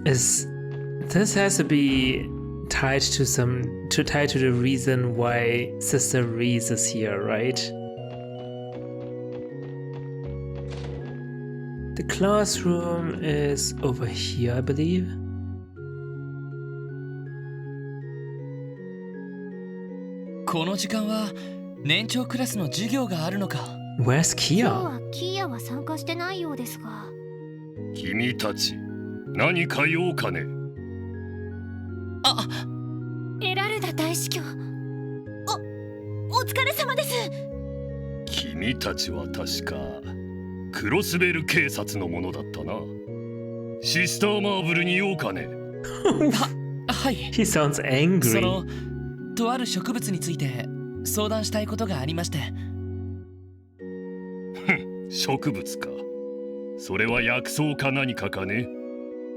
Is this has to be tied to the reason why Sister Reese is here, right? The classroom is over here, I believe. Where's 今日 Kia? はキーヤは参加してないようですが。君たち何か用かね。エラルダ大司教。お疲れ様です。君たちは確かクロスベル警察のものだったな。シスターマーブルに用かね。はい。 He sounds angry. そのとある植物について相談したいことがありまして。植物か。それは薬草か何かかね。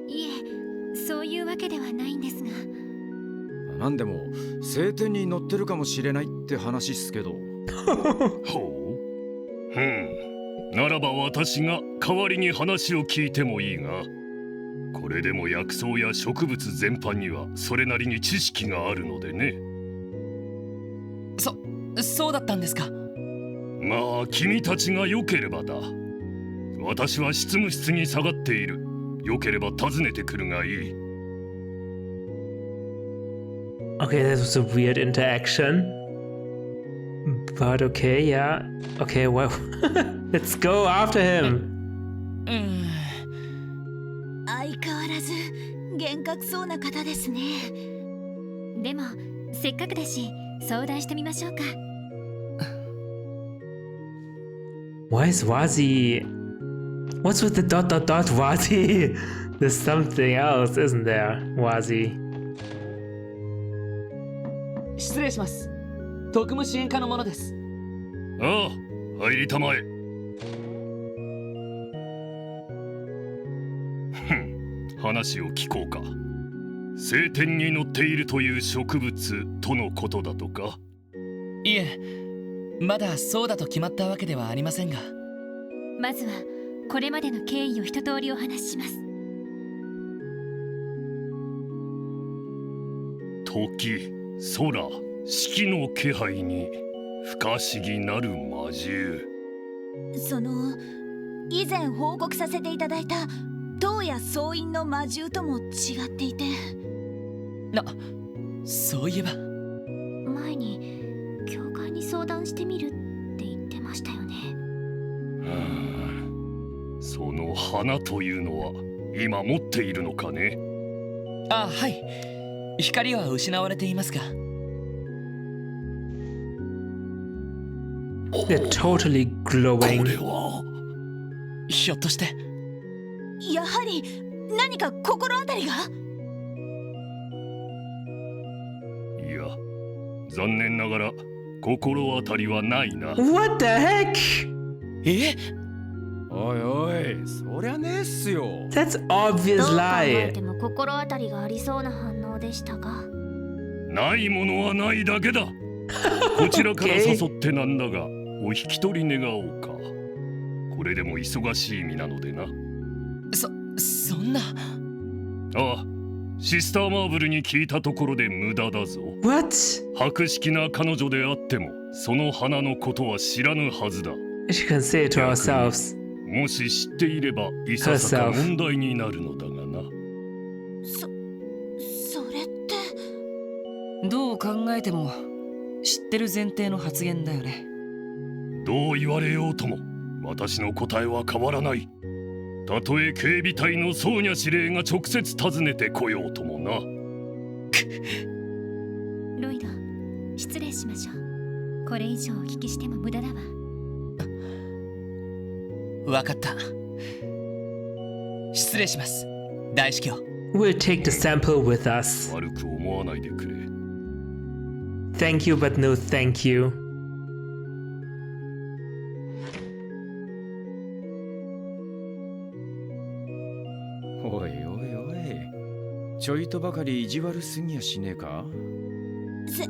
いえ、そういうわけではないんですが。なんでも聖典に載ってるかもしれないって話っすけど。ほう。ならば私が代わりに話を聞いてもいいが、これでも薬草や植物全般にはそれなりに知識があるのでね。そうだったんですか。まあ君たちが良ければだ。私は執務室に下がっている。良ければ訪ねてくるがいい。Okay, that was a weird interaction. But okay, yeah. Okay, well, let's go after him. 相変わらず厳格そうな方ですね。でもせっかくだし相談してみましょうか。Why is Wazi? What's with the ... Wazi? There's something else, isn't there, Wazi? 失礼します。特務支援課の者です。ああ、入りたまえ。話を聞こうか。聖典に載っているという植物とのことだとか。いえ、まだそうだと決まったわけではありませんが。まずはこれまでの経緯を一通りお話しします。時、空、四季の気配に不可思議なる魔獣。以前報告させていただいた銅や総員の魔獣とも違っていて。そういえば前に教会に相談してみるって言ってましたよね。その花というのは今持っているのかね。はい。光は失われていますが。They're totally これ glowing. はひょっとしてやはり何か心当たりが。いや、残念ながら心当たりはないな。 What the heck? おいおい、そりゃねえっすよ。 That's obvious どう考え lie. ても心当たりがありそうな反応でしたが。ないものはないだけだ。こちらから誘ってなんだが、お引き取り願おうか。これでも忙しい身なのでな。そんな。ああ、シスターマーブルに聞いたところで無駄だぞ。 What? 博識な彼女であっても、その花のことは知らぬはずだ。 She can say it to ourselves. もし知っていれば、いささか問題になるのだがな。それって。どう考えても知ってる前提の発言だよね。どう言われようとも、私の答えは変わらない。たとえ警備隊のソーニャ司令が直接訪ねてこようともな。ロイド、失礼しましょう。これ以上お聞きしても無駄だわ。わかった。失礼します、大司教。 We'll take the sample with us. 悪く思わないでくれ。 Thank you, but no thank you. おいおいおい、ちょいとばかり意地悪すぎやしねえか。先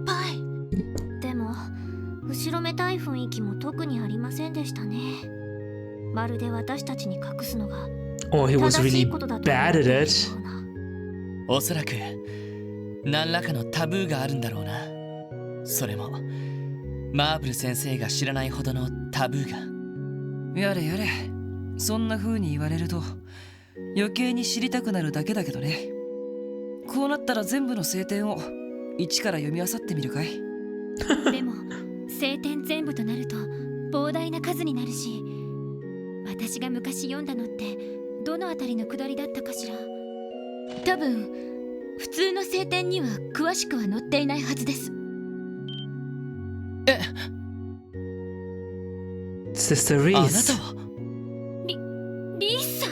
輩。でも後ろめたい雰囲気も特にありませんでしたね。まるで私たちに隠すのが Or he was really bad at it. おそらく何らかのタブーがあるんだろうな。それもマーブル先生が知らないほどのタブーが。やれやれ、そんな風に言われると余計に知りたくなるだけだけどね。こうなったら全部の聖典を一から読み漁ってみるかい？でも聖典全部となると膨大な数になるし、私が昔読んだのってどのあたりのくだりだったかしら。多分普通の聖典には詳しくは載っていないはずです。Sister あな Reese. たはリーさん。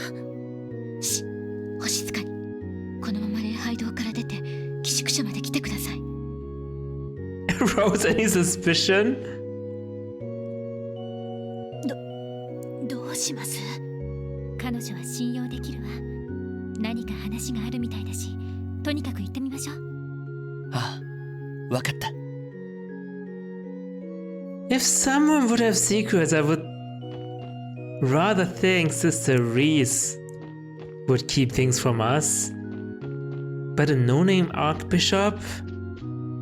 お静かに。このまま礼拝堂から出て寄宿舎まで来てください。Rose, any suspicion? どうします？彼女は信用できるわ。何か話があるみたいだし、とにかく行ってみましょう。ああ、わかった。If someone would have secrets, I would rather think Sister Reese would keep things from us. But a no-name archbishop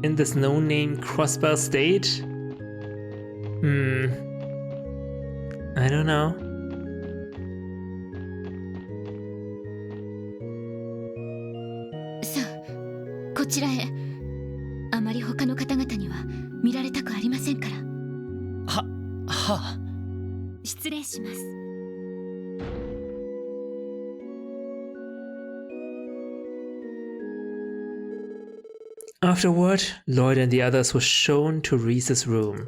in this no-name Crossbell state? I don't know. さあ、こちらへ。あまり他の方々には見られたくありませんから。はあ。失礼します。Afterward, Lloyd and the others were shown to Reese's room.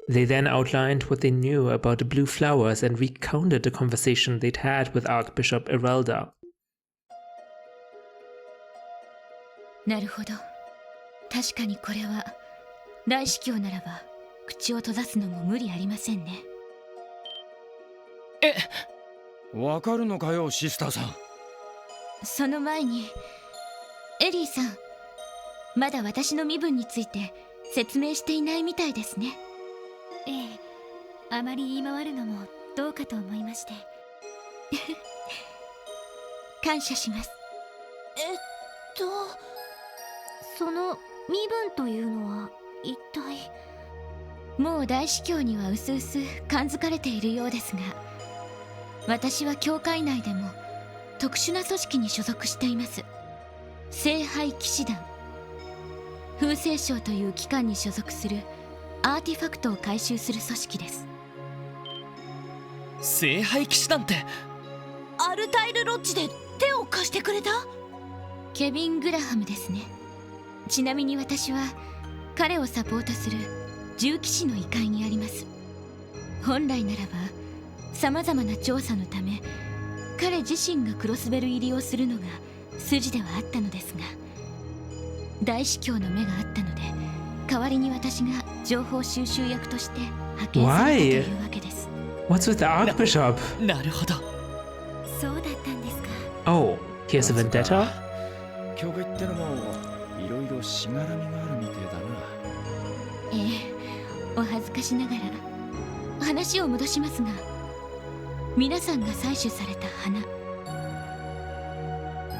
They then outlined what they knew about the blue flowers and recounted the conversation they'd had with Archbishop Erelda. なるほど。確かにこれは大司教ならば口を閉ざすのも無理ありませんね。わかるのかよ、シスターさん。その前にエリーさん、まだ私の身分について説明していないみたいですね。ええ、あまり言い回るのもどうかと思いまして。感謝します。その身分というのは一体。もう大司教にはうすうす感づかれているようですが、私は教会内でも特殊な組織に所属しています。聖杯騎士団。風星省という機関に所属するアーティファクトを回収する組織です。聖杯騎士団って。アルタイルロッジで手を貸してくれたケビン・グラハムですね。ちなみに私は彼をサポートする重騎士の位階にあります。本来ならばさまざまな調査のため彼自身がクロスベル入りをするのが筋ではあったのですが、大司教の目があったので代わりに私が情報収集役として派遣されたというわけです。 What's with the Archbishop? なるほど。そうだったんですか。 Oh, he has a vendetta? 教会ってのもいろいろしがらみがあるみてえだな。ええ、お恥ずかしながら話を戻しますが、皆さんが採取された花、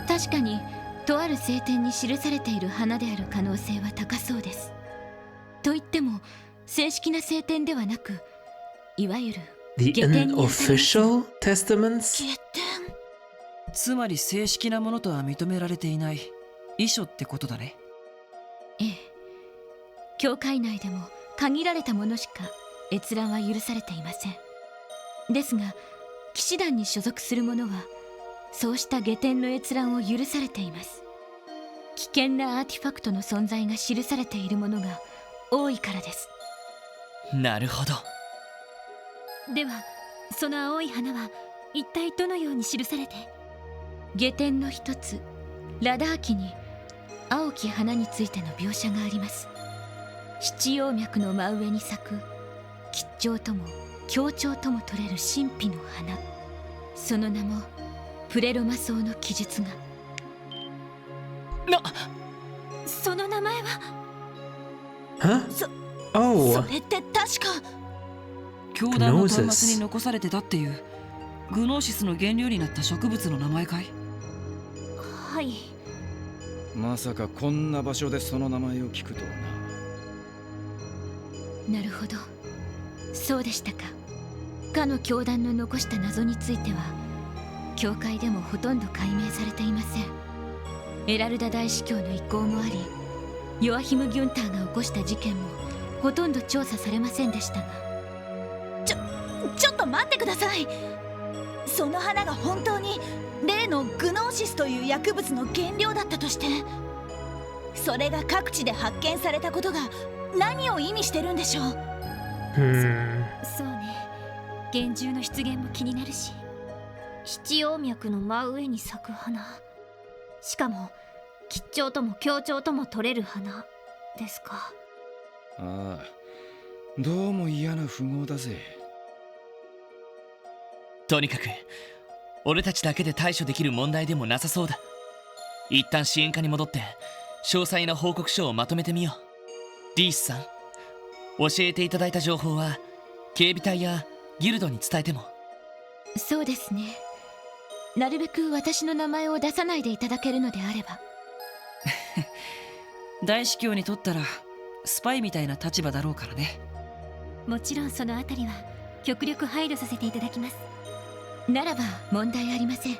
確かにとある聖典に記されている花である可能性は高そうです。と言っても正式な聖典ではなく、いわゆる The 下典に当たります。 unofficial testaments? 下典。つまり正式なものとは認められていない遺書ってことだね。ええ、教会内でも限られたものしか閲覧は許されていません。ですが騎士団に所属する者はそうした下典の閲覧を許されています。危険なアーティファクトの存在が記されているものが多いからです。なるほど。ではその青い花は一体どのように記されて。下典の一つラダー記に青き花についての描写があります。七葉脈の真上に咲く吉兆とも強調とも取れる神秘の花、その名もプレロマ草の記述が。その名前は Huh? Oh, それって確か。教団の端末に残されてたっていうグノーシスの原料になった植物の名前かい？はい。まさかこんな場所でその名前を聞くとはなるほど、そうでしたか。かの教団の残した謎については教会でもほとんど解明されていません。エラルダ大司教の意向もあり、ヨアヒム・ギュンターが起こした事件もほとんど調査されませんでしたが。ちょっと待ってください。その花が本当に例のグノーシスという薬物の原料だったとして、それが各地で発見されたことが何を意味してるんでしょう。そうね、幻獣の出現も気になるし、七葉脈の真上に咲く花、しかも吉兆とも強兆とも取れる花ですか。ああ、どうも嫌な符号だぜ。とにかく俺たちだけで対処できる問題でもなさそうだ。一旦支援課に戻って詳細な報告書をまとめてみよう。リースさん、教えていただいた情報は警備隊やギルドに伝えても。そうですね、なるべく私の名前を出さないでいただけるのであれば。大司教にとったらスパイみたいな立場だろうからね。もちろんそのあたりは極力配慮させていただきます。ならば問題ありません。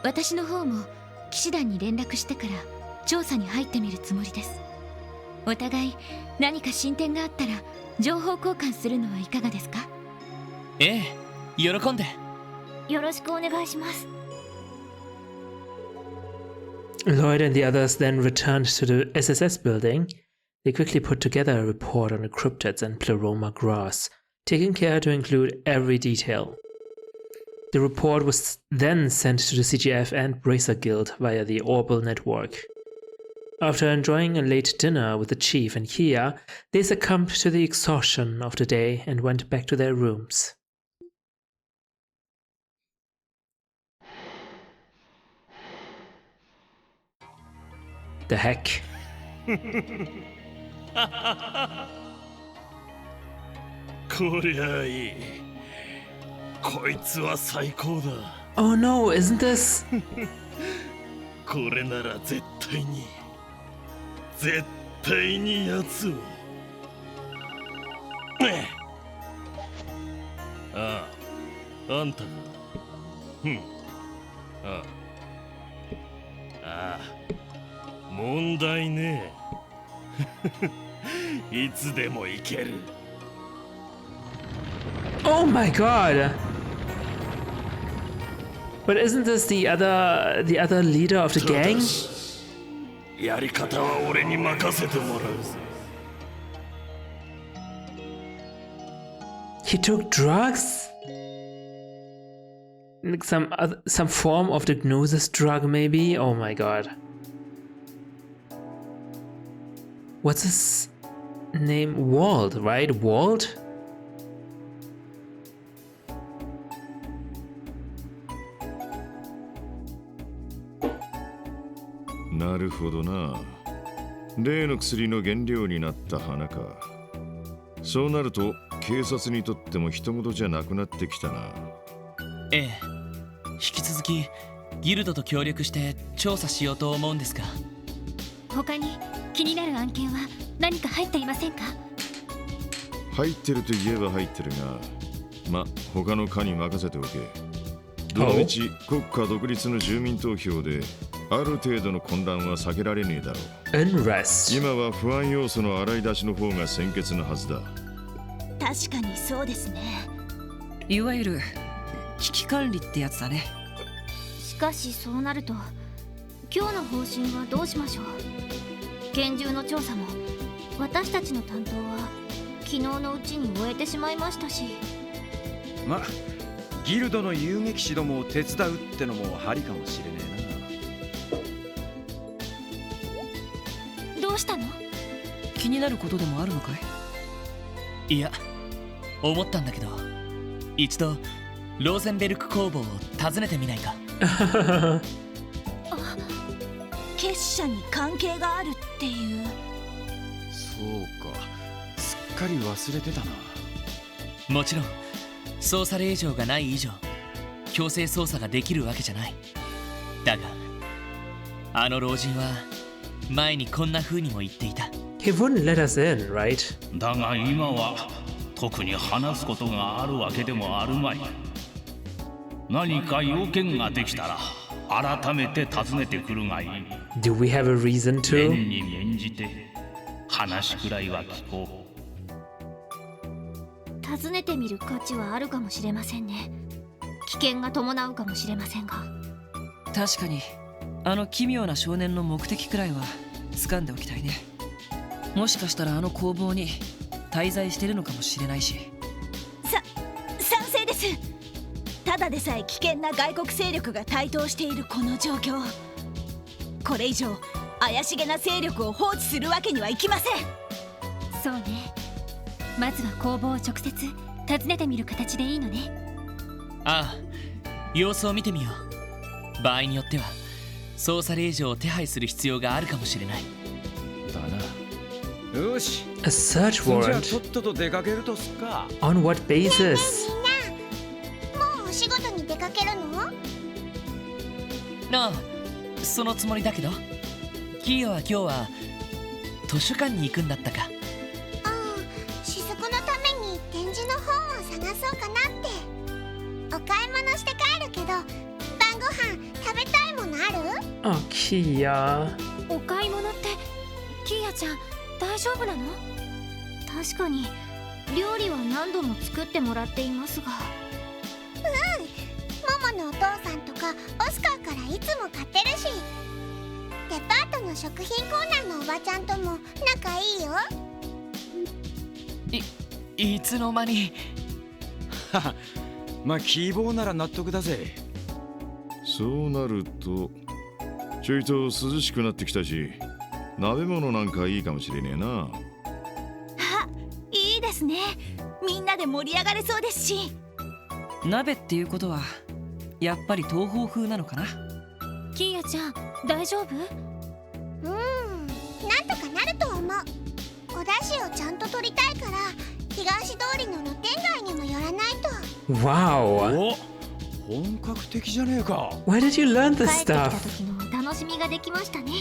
私の方も騎士団に連絡してから調査に入ってみるつもりです。お互い何か進展があったら情報交換するのはいかがですか？ええ、喜んで。よろしくお願いします。Lloyd and the others then returned to the SSS building. They quickly put together a report on the cryptids and pleroma grass, taking care to include every detail. The report was then sent to the CGF and Bracer Guild via the Orbal network. After enjoying a late dinner with the chief and Kia, they succumbed to the exhaustion of the day and went back to their rooms. The heck? こりゃいい。こいつは最高だ。Oh no, isn't this? これなら絶対にやつを。ああ、あんたが。ああ、問題ねえ。いつでも行ける。Oh my god! But isn't this the other leader of the gang? やり方は俺に任せてもらうぜ。He took drugs? Like some form of the gnosis drug maybe? Oh my god. What's his name? Wald, right? Wald? なるほどな。例の薬の原料になった花か。そうなると警察にとっても人事じゃなくなってきたな。ええ、引き続きギルドと協力して調査しようと思うんですが。他に気になる案件は何か入っていませんか？入ってると言えば入ってるが、他の課に任せておけ。どのみち国家独立の住民投票である程度の混乱は避けられねえだろう。Unrest. 今は不安要素の洗い出しの方が先決なはずだ。確かにそうですね。いわゆる危機管理ってやつだね。しかしそうなると今日の方針はどうしましょう。拳銃の調査も私たちの担当は昨日のうちに終えてしまいましたし。ギルドの遊撃士どもを手伝うってのもありかもしれねえな。どうしたの？気になることでもあるのかい？いや、思ったんだけど、一度ローゼンベルク工房を訪ねてみないか。結社に関係があるっていう。そうか、すっかり忘れてたな。もちろんそうされ以上がない以上、強制操作ができるわけじゃない。だがあの老人は前にこんな風にも言っていた。 He wouldn't let us in, right? だが今は特に話すことがあるわけでもあるまい。何か要件ができたら改めて尋ねてくるがいい。 Do we have a reason 念 to? に免じて話くらいは聞こう。尋ねてみる価値はあるかもしれませんね。危険が伴うかもしれませんが。確かにあの奇妙な少年の目的くらいは掴んでおきたいね。もしかしたらあの工房に滞在してるのかもしれないし。賛成です。ただでさえ危険な外国勢力が台頭しているこの状況、これ以上怪しげな勢力を放置するわけにはいきません。そうね。まずは工房を直接訪ねてみる形でいいのね。ああ、様子を見てみよう。場合によっては捜査令状を手配する必要があるかもしれない。だな。よし。 A search じゃあとっ warrant? とと出かけるとすっか。 On what basis? もうお仕事に出かけるの？ああ、そのつもりだけど。キヨは今日は図書館に行くんだったか。ああ、雫のために展示の本を探そうかなって。お買い物して帰るけど、晩ご飯食べたいものある？ Oh, Kia. お買い物ってキーヤちゃん大丈夫なの？確かに料理は何度も作ってもらっていますが。ママのお父さんとかオスカーからいつも買ってるし、デパートの食品コーナーのおばちゃんとも仲いいよ。いつの間に。まあ希望なら納得だぜ。そうなるとちょいと涼しくなってきたし、鍋物なんかいいかもしれねえな。いいですね。みんなで盛り上がれそうですし。鍋っていうことはやっぱり東方風なのかな。キーヤちゃん大丈夫？なんとかなると思う。お出汁をちゃんと取りたいから東通りの露店街にも寄らないと。 Wow. お、本格的じゃねえか。 Where did you learn 帰 this ってきた stuff? 時の楽しみができましたね。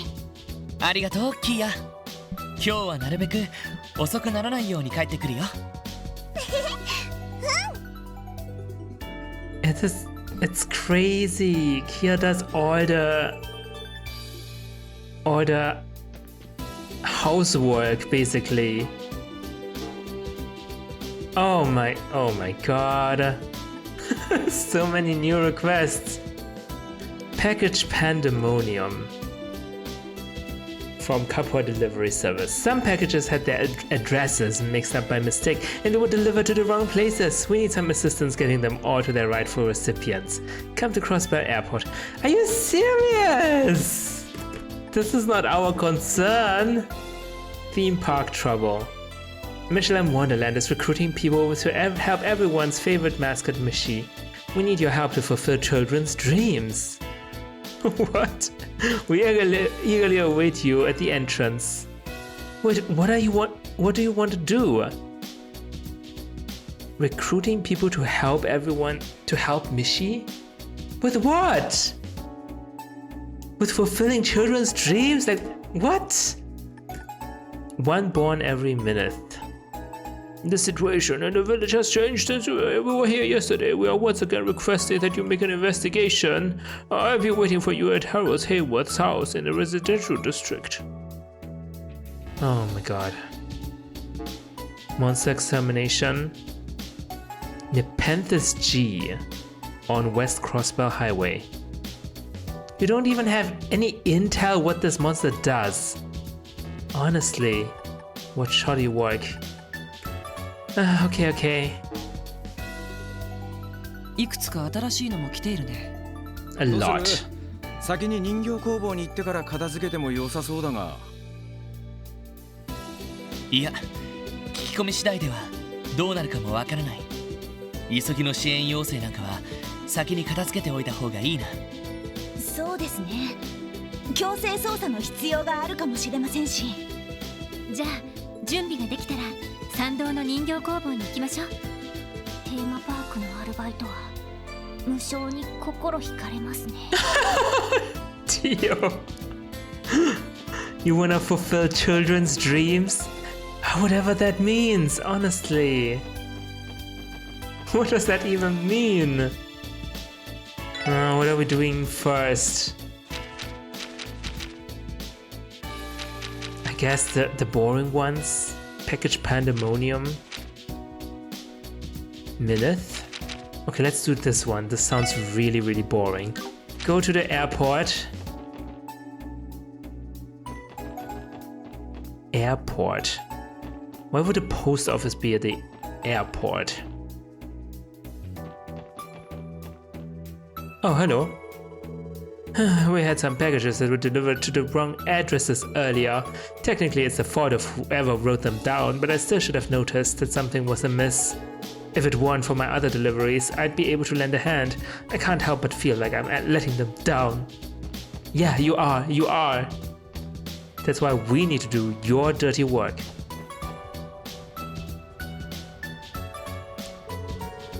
ありがとうキーヤ。今日はなるべく遅くならないように帰ってくるよ。It's crazy. Kia does all the housework basically. Oh my god. So many new requests. Package pandemonium from Kappa Delivery Service. Some packages had their addresses mixed up by mistake and they were delivered to the wrong places. We need some assistance getting them all to their rightful recipients. Come to Crossbell Airport. Are you serious? This is not our concern. Theme park trouble. Michelin Wonderland is recruiting people to help everyone's favorite mascot, Michi. We need your help to fulfill children's dreams. What? We eagerly await you at the entrance. Wait, what do you want to do? Recruiting people to help everyone to help Michi? With what? With fulfilling children's dreams? Like, what? One born every minute. The situation in the village has changed since we were here yesterday. We are once again requesting that you make an investigation. I'll be waiting for you at Harold Hayworth's house in the residential district. Oh my god. Monster extermination. Nepenthes G on West Crossbell Highway. You don't even have any intel what this monster does. Honestly, what shoddy work. Okay. いくつか新しいのも来ているね。A どう lot. する？先に人形工房に行ってから片付けても良さそうだが。いや、聞き込み次第ではどうなるかもわからない。急ぎの支援要請なんかは先に片付けておいた方がいいな。そうですね。強制捜査の必要があるかもしれませんし。じゃあ準備ができたら参道の人形工房に行きましょう。テーマパークのアルバイトは無性に心惹かれますね。Tio. You wanna fulfill children's dreams? Whatever that means, honestly. What does that even mean? What are we doing first? I guess the boring ones. Package Pandemonium. Millith. Okay, let's do this one. This sounds really, really boring. Go to the airport. Airport. Why would the post office be at the airport? Oh, hello. We had some packages that were delivered to the wrong addresses earlier. Technically, it's the fault of whoever wrote them down, but I still should have noticed that something was amiss. If it weren't for my other deliveries, I'd be able to lend a hand. I can't help but feel like I'm letting them down. Yeah, you are. That's why we need to do your dirty work.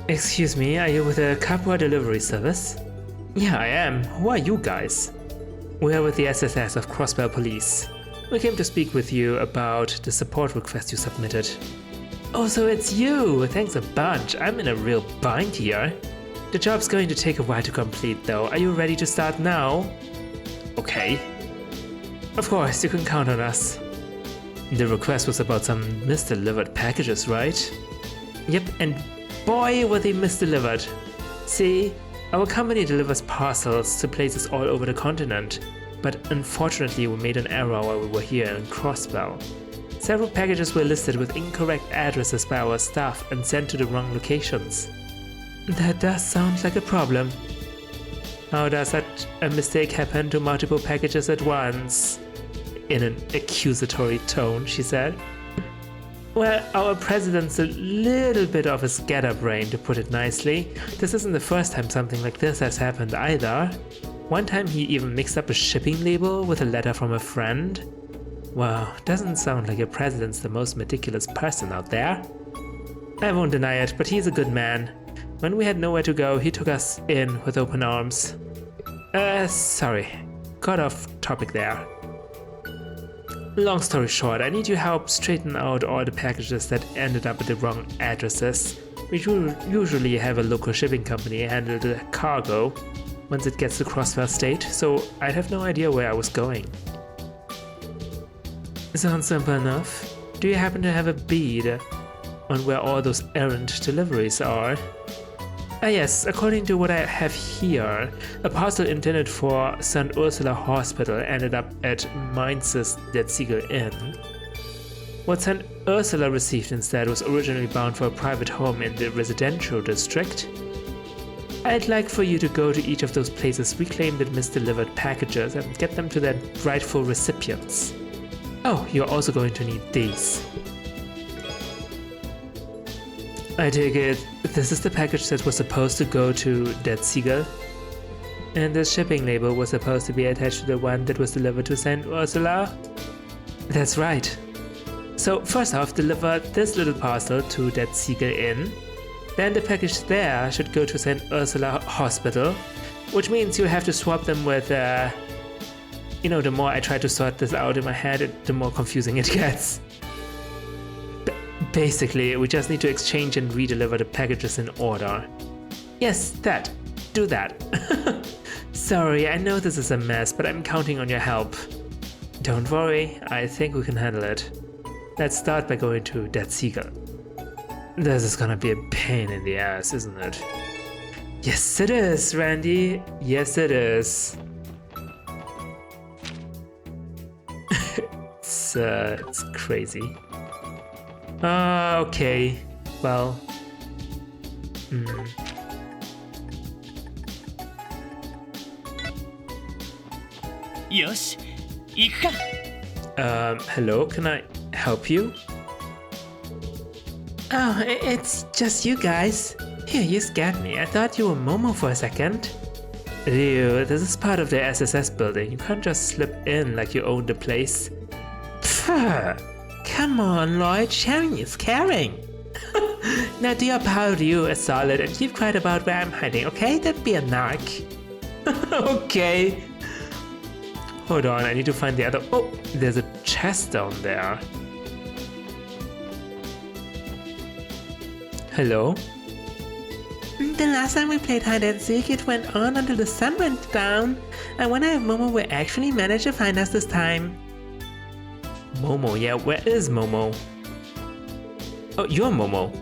Excuse me, are you with the Capua delivery service? Yeah, I am. Who are you guys? We are with the SSS of Crossbell Police. We came to speak with you about the support request you submitted. Oh, so it's you! Thanks a bunch. I'm in a real bind here. The job's going to take a while to complete though. Are you ready to start now? Okay. Of course, you can count on us. The request was about some misdelivered packages, right? Yep, and boy were they misdelivered. See, our company delivers parcels to places all over the continent, but unfortunately we made an error while we were here in Crossbell. Several packages were listed with incorrect addresses by our staff and sent to the wrong locations. That does sound like a problem. How does such a mistake happen to multiple packages at once? In an accusatory tone, she said. Well, our president's a little bit of a scatterbrain, to put it nicely. This isn't the first time something like this has happened either. One time he even mixed up a shipping label with a letter from a friend. Wow, doesn't sound like your president's the most meticulous person out there. I won't deny it, but he's a good man. When we had nowhere to go, he took us in with open arms. Sorry. Got off topic there. Long story short, I need your help straighten out all the packages that ended up at the wrong addresses. We usually have a local shipping company handle the cargo once it gets to Crossbell State, so I have no idea where I was going. Sounds simple enough. Do you happen to have a bead on where all those errant deliveries are? Yes, according to what I have here, a parcel intended for St. Ursula Hospital ended up at Mainz's Der Ziegel Inn. What St. Ursula received instead was originally bound for a private home in the residential district. I'd like for you to go to each of those places, reclaim the misdelivered packages, and get them to their rightful recipients. Oh, you're also going to need these. I take it this is the package that was supposed to go to Der Ziegel, and the shipping label was supposed to be attached to the one that was delivered to St. Ursula? That's right. So first off, deliver this little parcel to Der Ziegel Inn, then the package there should go to St. Ursula Hospital, which means you have to swap them with, you know, the more I try to sort this out in my head, the more confusing it gets. Basically, we just need to exchange and redeliver the packages in order. Yes, that. Do that. Sorry, I know this is a mess, but I'm counting on your help. Don't worry, I think we can handle it. Let's start by going to Der Ziegel. This is gonna be a pain in the ass, isn't it? Yes, it is, Randy. Yes, it is. It's crazy. Okay. Well. Yosh, 行くか. Hello, can I help you? Oh, it's just you guys. Here, you scared me. I thought you were Momo for a second. Ryu, this is part of the SSS building. You can't just slip in like you own the place. Pfft. Come on, Lloyd. Sharing is caring. Now do your pal Ryu a solid and keep quiet about where I'm hiding, okay? Don't be a narc. Okay. Hold on, I need to find the other. Oh, there's a chest down there. Hello? The last time we played hide and seek, it went on until the sun went down. And when I have Momo, we actually managed to find us this time. Momo, yeah, where is Momo? Oh, you're Momo.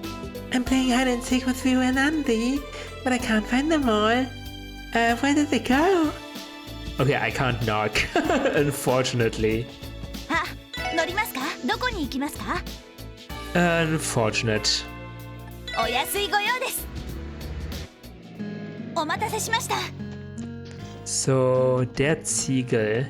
I'm playing hide and seek with Ryu and Andy, but I can't find them all. Where did they go? Okay, I can't knock, unfortunately. Unfortunate. お安いご用です。お待たせしました。 So, der Ziegel.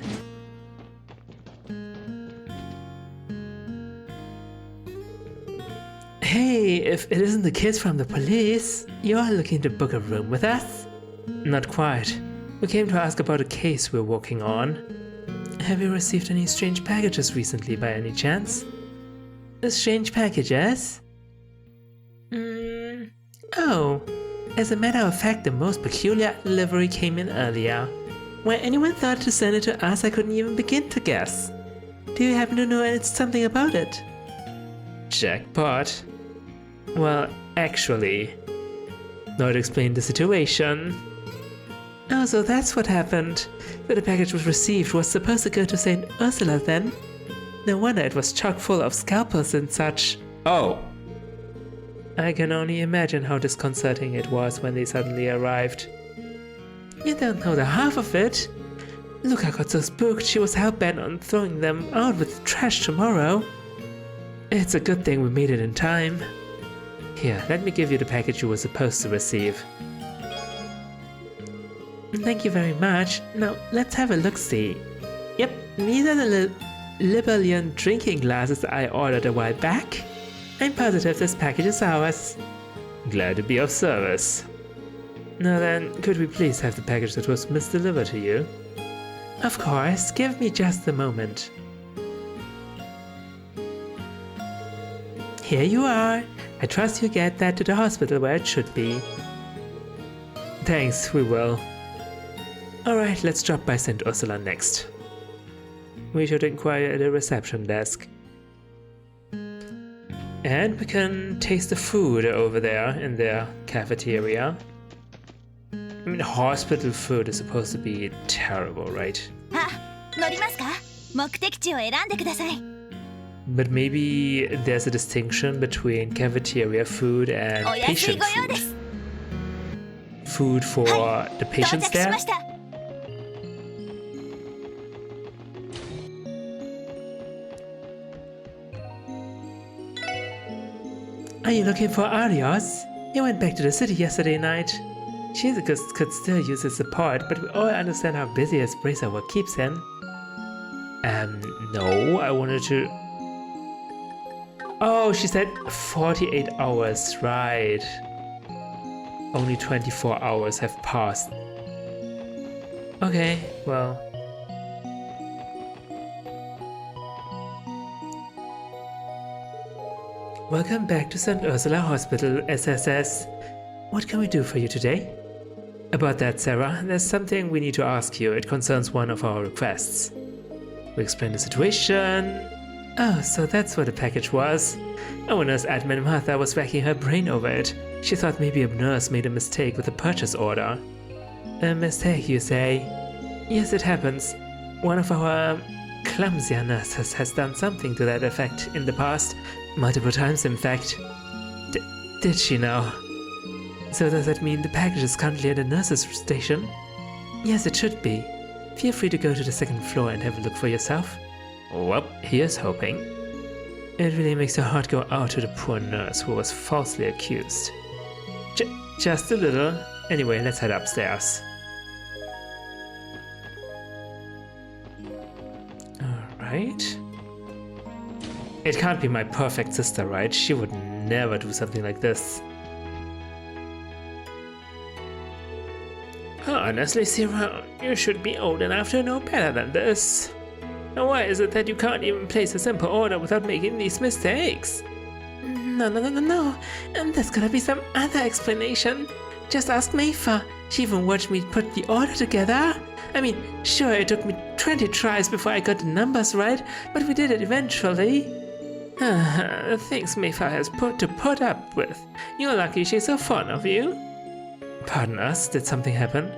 Hey, if it isn't the kids from the police, you're looking to book a room with us? Not quite. We came to ask about a case we're working on. Have you received any strange packages recently by any chance? Strange packages? Oh, as a matter of fact, the most peculiar delivery came in earlier. Why anyone thought to send it to us, I couldn't even begin to guess. Do you happen to know something about it? Jackpot. Well, actually, Lloyd explained the situation. Oh, so that's what happened. So the package was received was supposed to go to St. Ursula then? No wonder it was chock full of scalpels and such. Oh. I can only imagine how disconcerting it was when they suddenly arrived. You don't know the half of it. Luca got so spooked she was hell-bent on throwing them out with the trash tomorrow. It's a good thing we made it in time. Here, let me give you the package you were supposed to receive. Thank you very much. Now, let's have a look-see. Yep, these are the Liberian drinking glasses I ordered a while back. I'm positive this package is ours. Glad to be of service. Now then, could we please have the package that was misdelivered to you? Of course, give me just a moment. Here you are. I trust you get that to the hospital where it should be. Thanks, we will. Alright, let's drop by St. Ursula next. We should inquire at the reception desk. And we can taste the food over there in their cafeteria. I mean, hospital food is supposed to be terrible, right? But maybe there's a distinction between cafeteria food and patient food. Food for the patients there? Are you looking for Arios? He went back to the city yesterday night. She could still use his support, but we all understand how busy his bracer work keeps him. No, I wanted to... Oh, she said 48 hours, right. Only 24 hours have passed. Okay, well... Welcome back to St. Ursula Hospital, SSS. What can we do for you today? About that, Sarah, there's something we need to ask you. It concerns one of our requests. We explained the situation. Oh, so that's what the package was. Our nurse admin Martha was racking her brain over it. She thought maybe a nurse made a mistake with the purchase order. A mistake, you say? Yes, it happens. One of our clumsier nurses has done something to that effect in the past. Multiple times, in fact. Did she now? So does that mean the package is currently at the nurse's station? Yes, it should be. Feel free to go to the second floor and have a look for yourself. Well, here's hoping. It really makes your heart go out to the poor nurse who was falsely accused. Just a little. Anyway, let's head upstairs. Alright. It can't be my perfect sister, right? She would never do something like this. Honestly, Sarah, you should be old enough to know better than this. And why is it that you can't even place a simple order without making these mistakes? No. There's gotta be some other explanation. Just ask Mayfa. She even watched me put the order together. I mean, sure, it took me 20 tries before I got the numbers right, but we did it eventually. Things Mayfa has to put up with. You're lucky she's so fond of you. Pardon us, did something happen?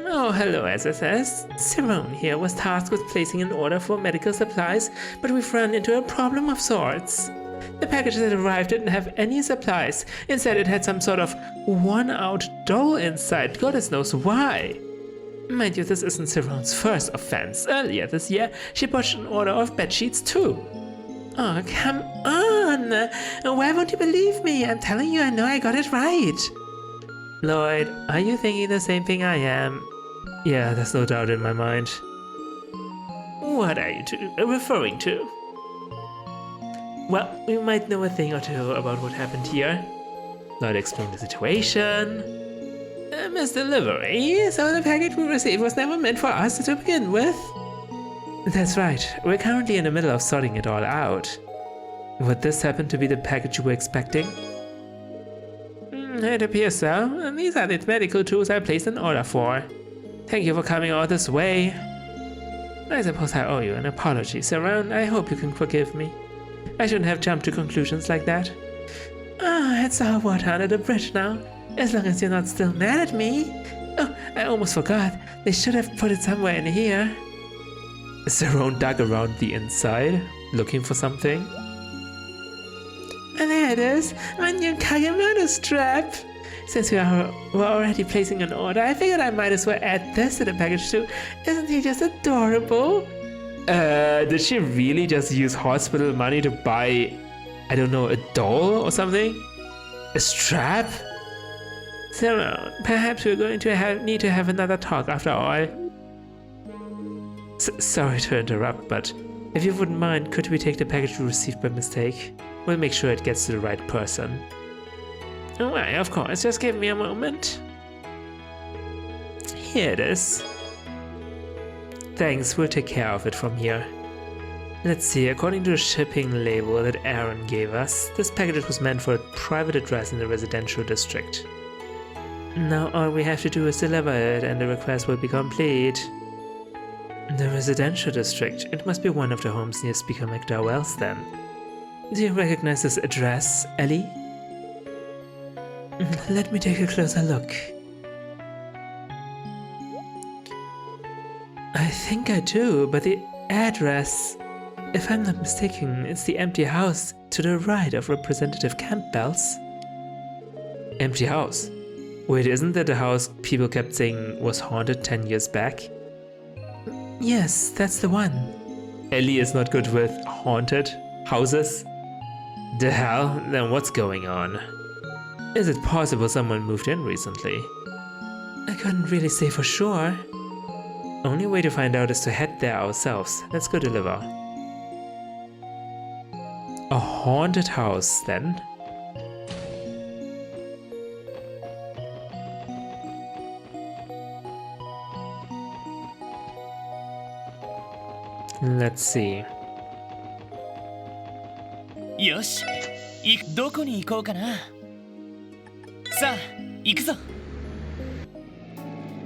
Oh, hello, SSS. Cerrone here was tasked with placing an order for medical supplies, but we've run into a problem of sorts. The package that arrived didn't have any supplies. Instead, it had some sort of worn-out doll inside. Goddess knows why. Mind you, this isn't Cerrone's first offense. Earlier this year, she botched an order of bedsheets too. Oh, come on! Why won't you believe me? I'm telling you, I know I got it right. Lloyd, are you thinking the same thing I am? Yeah, there's no doubt in my mind. What are you referring to? Well, we might know a thing or two about what happened here. Lloyd explained the situation. Misdelivery, so the package we received was never meant for us to begin with. That's right, we're currently in the middle of sorting it all out. Would this happen to be the package you were expecting? It appears so, and these are the medical tools I placed an order for. Thank you for coming all this way. I suppose I owe you an apology, Cerrone. I hope you can forgive me. I shouldn't have jumped to conclusions like that. It's all water under the bridge now, as long as you're not still mad at me. Oh, I almost forgot. They should have put it somewhere in here. Cerrone dug around the inside, looking for something. And there it is, my new Kagemono strap. Since we were already placing an order, I figured I might as well add this to the package too. Isn't he just adorable? Did she really just use hospital money to buy, I don't know, a doll or something? A strap? Cerrone, perhaps we're going to need to have another talk after all. Sorry to interrupt, but if you wouldn't mind, could we take the package we received by mistake? We'll make sure it gets to the right person. Oh, why, of course, just give me a moment. Here it is. Thanks, we'll take care of it from here. Let's see, according to the shipping label that Aaron gave us, this package was meant for a private address in the residential district. Now all we have to do is deliver it and the request will be complete. The residential district, it must be one of the homes near Speaker McDowell's then. Do you recognize this address, Ellie? Let me take a closer look. I think I do, but the address, if I'm not mistaken, it's the empty house to the right of Representative Campbell's. Empty house? Wait, isn't that the house people kept saying was haunted 10 years back? Yes, that's the one. Ellie is not good with haunted houses? The hell? Then what's going on? Is it possible someone moved in recently? I couldn't really say for sure. Only way to find out is to head there ourselves. Let's go deliver. A haunted house, then? Let's see. よし、どこに行こうかな。さあ、行くぞ。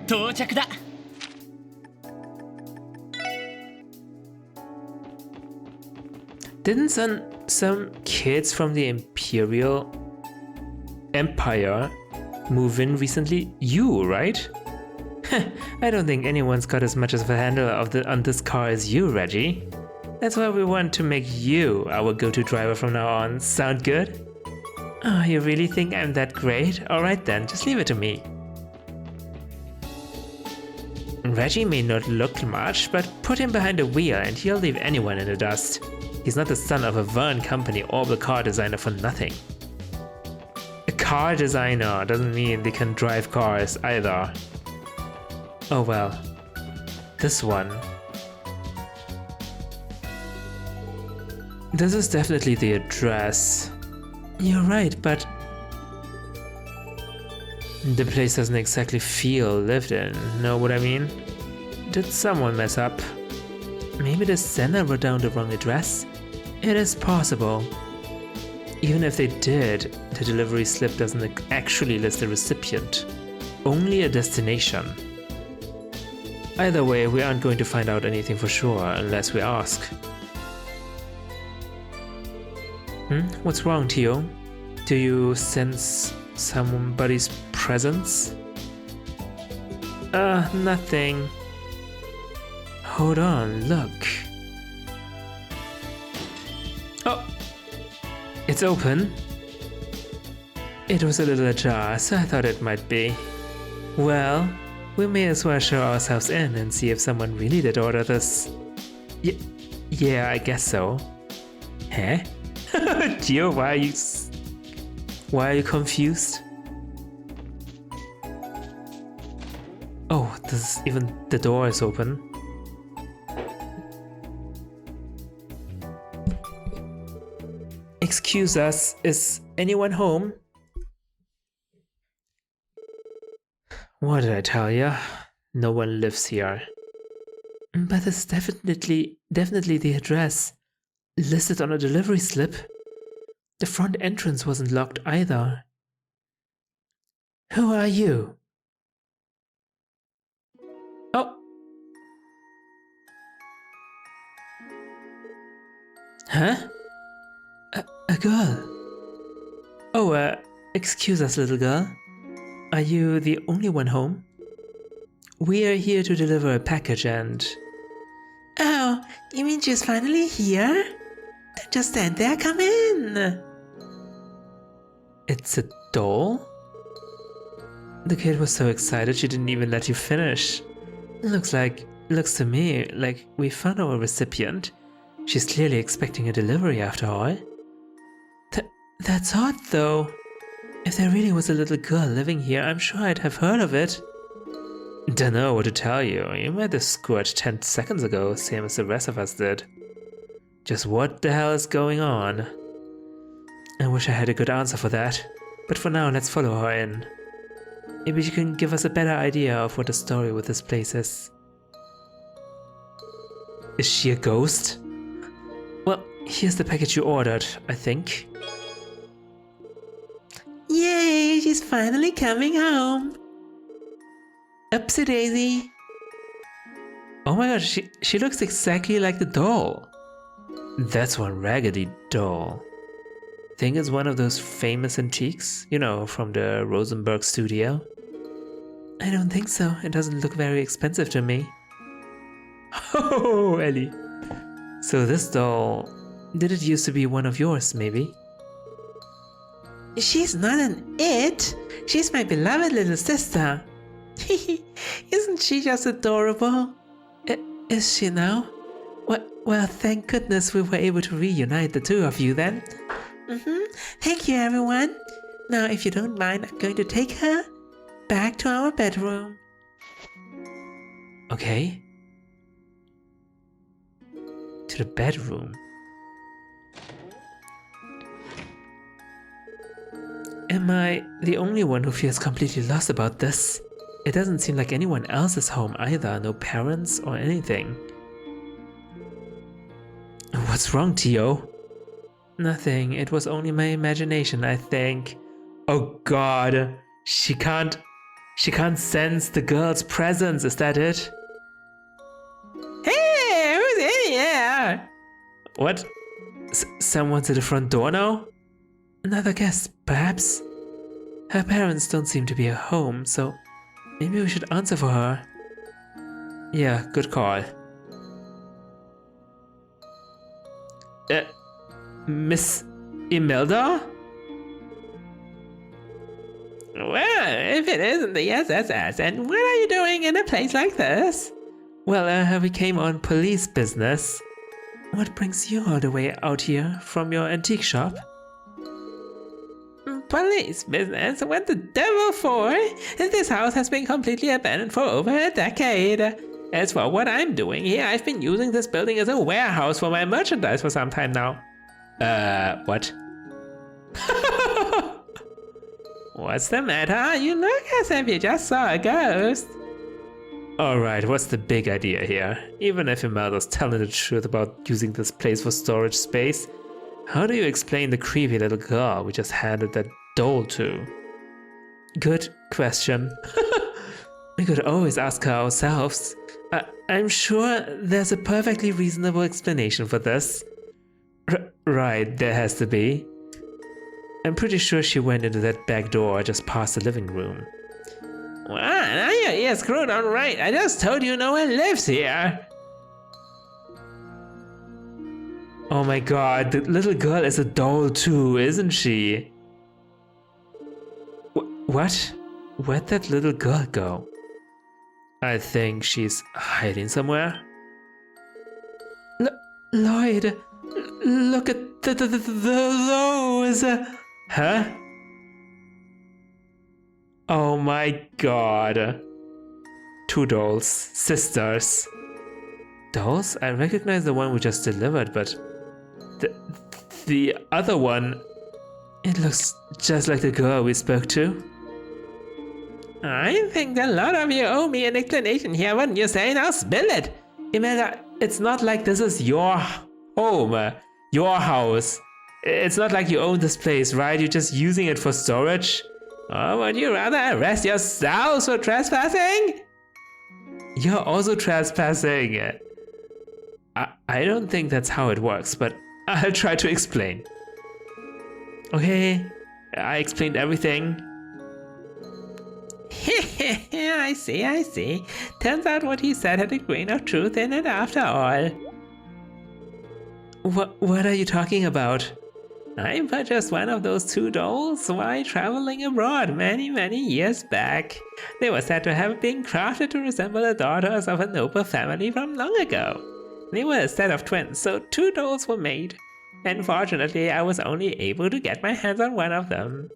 到着だ。Didn't some kids from the Imperial Empire move in recently? You, right? I don't think anyone's got as much of a handle on this car as you, Reggie. That's why we want to make you our go-to driver from now on. Sound good? Oh, you really think I'm that great? Alright then, just leave it to me. Reggie may not look much, but put him behind the wheel and he'll leave anyone in the dust. He's not the son of a Verne Company Orbital car designer for nothing. A car designer doesn't mean they can drive cars either. Oh well. This one. This is definitely the address. You're right, but the place doesn't exactly feel lived in, know what I mean? Did someone mess up? Maybe the sender wrote down the wrong address? It is possible. Even if they did, the delivery slip doesn't actually list a recipient, only a destination. Either way, we aren't going to find out anything for sure unless we ask. What's wrong, Tio? Do you sense somebody's presence? Nothing. Hold on, look. Oh! It's open. It was a little ajar, so I thought it might be. Well, we may as well show ourselves in and see if someone really did order this. Yeah, I guess so. Huh? Gio, why are you confused? Oh, even the door is open. Excuse us, is anyone home? What did I tell ya? No one lives here. But it's definitely the address listed on a delivery slip. The front entrance wasn't locked either. Who are you? Oh. Huh? A girl. Oh, excuse us, little girl. Are you the only one home? We are here to deliver a package and... Oh, you mean she's finally here? Don't just stand there, come in! It's a doll? The kid was so excited she didn't even let you finish. Looks to me like we found our recipient. She's clearly expecting a delivery after all. That's odd though. If there really was a little girl living here, I'm sure I'd have heard of it. Dunno what to tell you. You might have scored 10 seconds ago, same as the rest of us did. Just what the hell is going on? I wish I had a good answer for that. But for now, let's follow her in. Maybe she can give us a better idea of what the story with this place is. Is she a ghost? Well, here's the package you ordered, I think. Yay, she's finally coming home. Upsie daisy. Oh my gosh, she looks exactly like the doll. That's one raggedy doll. Think it's one of those famous antiques, you know, from the Rosenberg studio? I don't think so. It doesn't look very expensive to me. Oh, Ellie. So this doll, did it used to be one of yours, maybe? She's not an it. She's my beloved little sister. Isn't she just adorable? Is she now? Well, thank goodness we were able to reunite the two of you then. Thank you, everyone. Now, if you don't mind, I'm going to take her back to our bedroom. Okay. To the bedroom. Am I the only one who feels completely lost about this? It doesn't seem like anyone else is home either, no parents or anything. What's wrong, Tio? Nothing, it was only my imagination, I think. Oh god, she can't sense the girl's presence, is that it? Hey, who's in here? What? Someone's at the front door now? Another guest, perhaps? Her parents don't seem to be at home, so maybe we should answer for her. Yeah, good call. Miss Imelda? Well, if it isn't the SSS, and what are you doing in a place like this? Well, we came on police business. What brings you all the way out here from your antique shop? Police business? What the devil for? This house has been completely abandoned for over a decade. As for what I'm doing here, I've been using this building as a warehouse for my merchandise for some time now. What? What's the matter? You look as if you just saw a ghost. Alright, what's the big idea here? Even if Imelda's telling the truth about using this place for storage space, How do you explain the creepy little girl we just handed that doll to? Good question. We could always ask her ourselves. I'm sure there's a perfectly reasonable explanation for this. Right, there has to be. I'm pretty sure she went into that back door just past the living room. Well, now your ears screwed on right. I just told you no one lives here. Oh my god, the little girl is a doll too, isn't she? What? Where'd that little girl go? I think she's hiding somewhere. Lloyd, look at those. Huh? Oh my god. 2 dolls, sisters. Dolls? I recognize the one we just delivered, but the other one, it looks just like the girl we spoke to. I think a lot of you owe me an explanation here, wouldn't you say? Now spill it! Imelda, it's not like this is your home, your house. It's not like you own this place, right? You're just using it for storage. Or would you rather arrest yourselves for trespassing? You're also trespassing. I don't think that's how it works, but I'll try to explain. Okay, I explained everything. I see. Turns out what he said had a grain of truth in it after all. What are you talking about? I purchased one of those 2 dolls while traveling abroad many years back. They were said to have been crafted to resemble the daughters of a noble family from long ago. They were a set of twins, so 2 dolls were made. Unfortunately, I was only able to get my hands on one of them.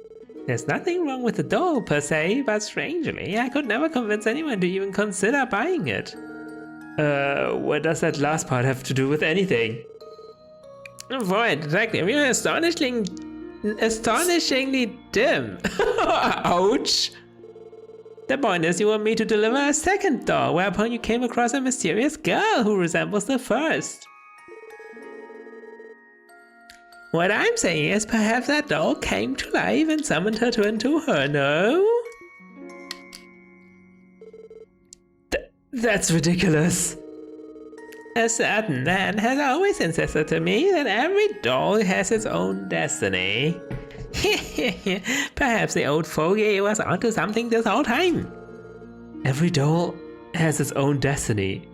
There's nothing wrong with the doll per se, but strangely, I could never convince anyone to even consider buying it. What does that last part have to do with anything? For a detective, you're astonishingly dim. Ouch! The point is you want me to deliver a second doll, whereupon you came across a mysterious girl who resembles the first. What I'm saying is perhaps that doll came to life and summoned her twin to her, no? That's ridiculous. A certain man has always insisted to me that every doll has its own destiny. Perhaps the old fogey was onto something this whole time. Every doll has its own destiny.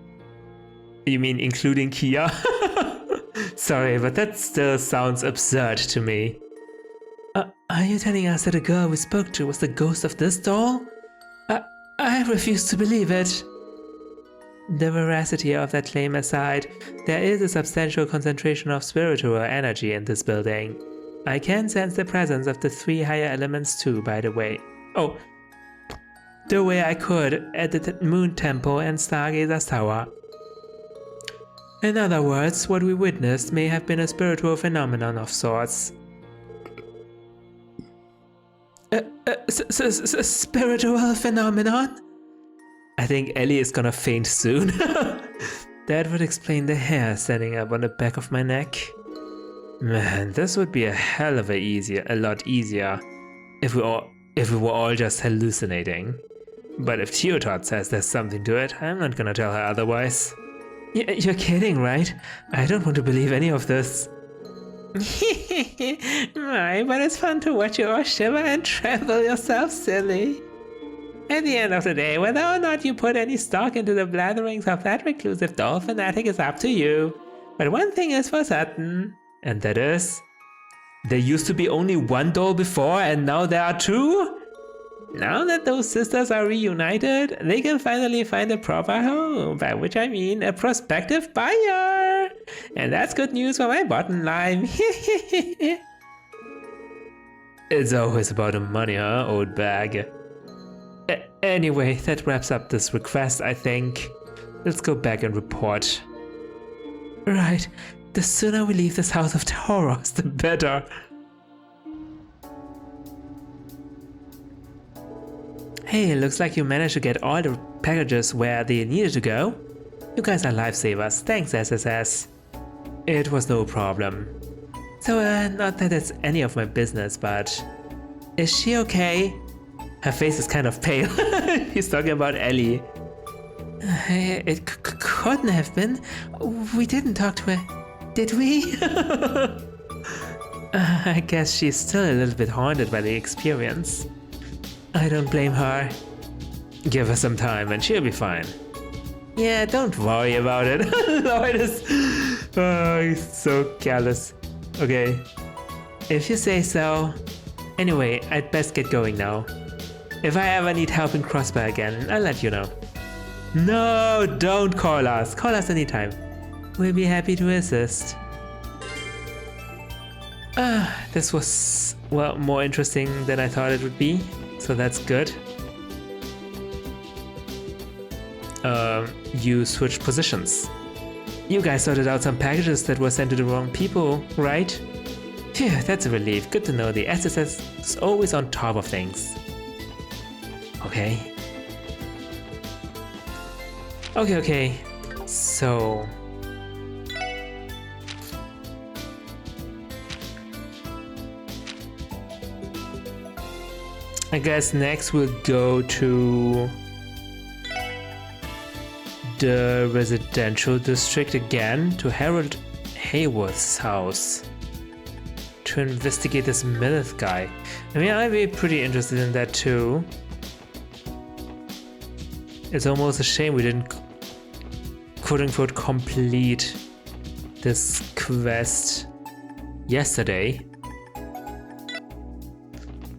You mean including Kia? Sorry, but that still sounds absurd to me. Are you telling us that the girl we spoke to was the ghost of this doll? I refuse to believe it. The veracity of that claim aside, there is a substantial concentration of spiritual energy in this building. I can sense the presence of the 3 higher elements too, by the way. Oh, the way I could at the Moon Temple and Stargazer's Tower. In other words, what we witnessed may have been a spiritual phenomenon of sorts. Spiritual phenomenon? I think Ellie is gonna faint soon. That would explain the hair standing up on the back of my neck. Man, this would be a hell of a lot easier if we were all just hallucinating. But if Teotot says there's something to it, I'm not gonna tell her otherwise. You're kidding, right? I don't want to believe any of this. My, but it's fun to watch you all shiver and tremble yourself silly. At the end of the day, whether or not you put any stock into the blatherings of that reclusive doll fanatic is up to you. But one thing is for certain, and that is, there used to be only 1 doll before and now there are 2? Now that those sisters are reunited, they can finally find a proper home, by which I mean a prospective buyer. And that's good news for my bottom line. It's always about the money, huh, old bag? Anyway, that wraps up this request, I think. Let's go back and report. Right, the sooner we leave this house of horrors, the better. Hey, looks like you managed to get all the packages where they needed to go. You guys are lifesavers, thanks SSS. It was no problem. So, not that it's any of my business, but is she okay? Her face is kind of pale. He's talking about Ellie. It couldn't have been. We didn't talk to her, did we? I guess she's still a little bit haunted by the experience. I don't blame her. Give her some time and she'll be fine. Yeah, don't worry about it. Lloyd is... Oh, he's so callous. Okay. If you say so. Anyway, I'd best get going now. If I ever need help in Crossbell again, I'll let you know. No, don't call us. Call us anytime. We'll be happy to assist. This was, well, more interesting than I thought it would be, so that's good. You switched positions. You guys sorted out some packages that were sent to the wrong people, right? Phew, that's a relief. Good to know the SSS is always on top of things. Okay. Okay. So... I guess next we'll go to the residential district again, to Harold Hayworth's house to investigate this Millith guy. I mean, I'd be pretty interested in that too. It's almost a shame we didn't quote-unquote complete this quest yesterday.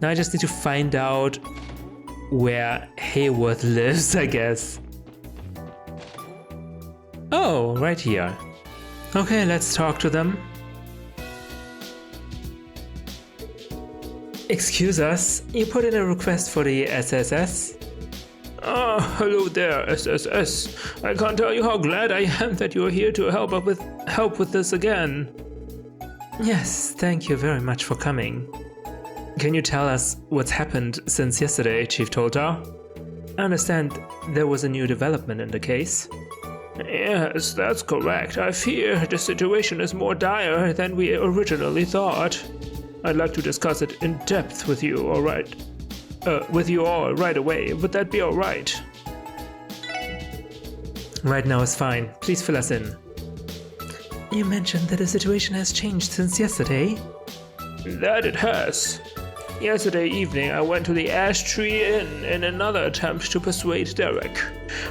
Now I just need to find out where Hayworth lives, I guess. Oh, right here. Okay, let's talk to them. Excuse us, you put in a request for the SSS? Ah, hello there, SSS. I can't tell you how glad I am that you're here to help with this again. Yes, thank you very much for coming. Can you tell us what's happened since yesterday, Chief Toltar? I understand there was a new development in the case. Yes, that's correct. I fear the situation is more dire than we originally thought. I'd like to discuss it in depth with you, alright? With you all right away. Would that be alright? Right now is fine. Please fill us in. You mentioned that the situation has changed since yesterday? That it has. Yesterday evening I went to the Ash Tree Inn in another attempt to persuade Derek.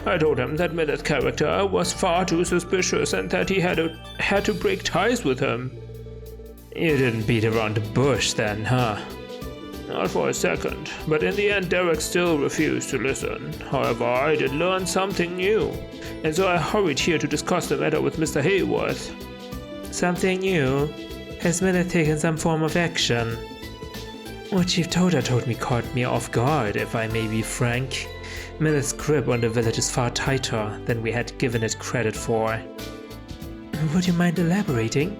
I told him that Millith's character was far too suspicious and that he had to break ties with him. You didn't beat around the bush then, huh? Not for a second, but in the end Derek still refused to listen. However, I did learn something new, and so I hurried here to discuss the matter with Mr. Hayworth. Something new? Has Millith taken some form of action? What Chief Toda told me caught me off guard, if I may be frank. Millith's grip on the village is far tighter than we had given it credit for. Would you mind elaborating?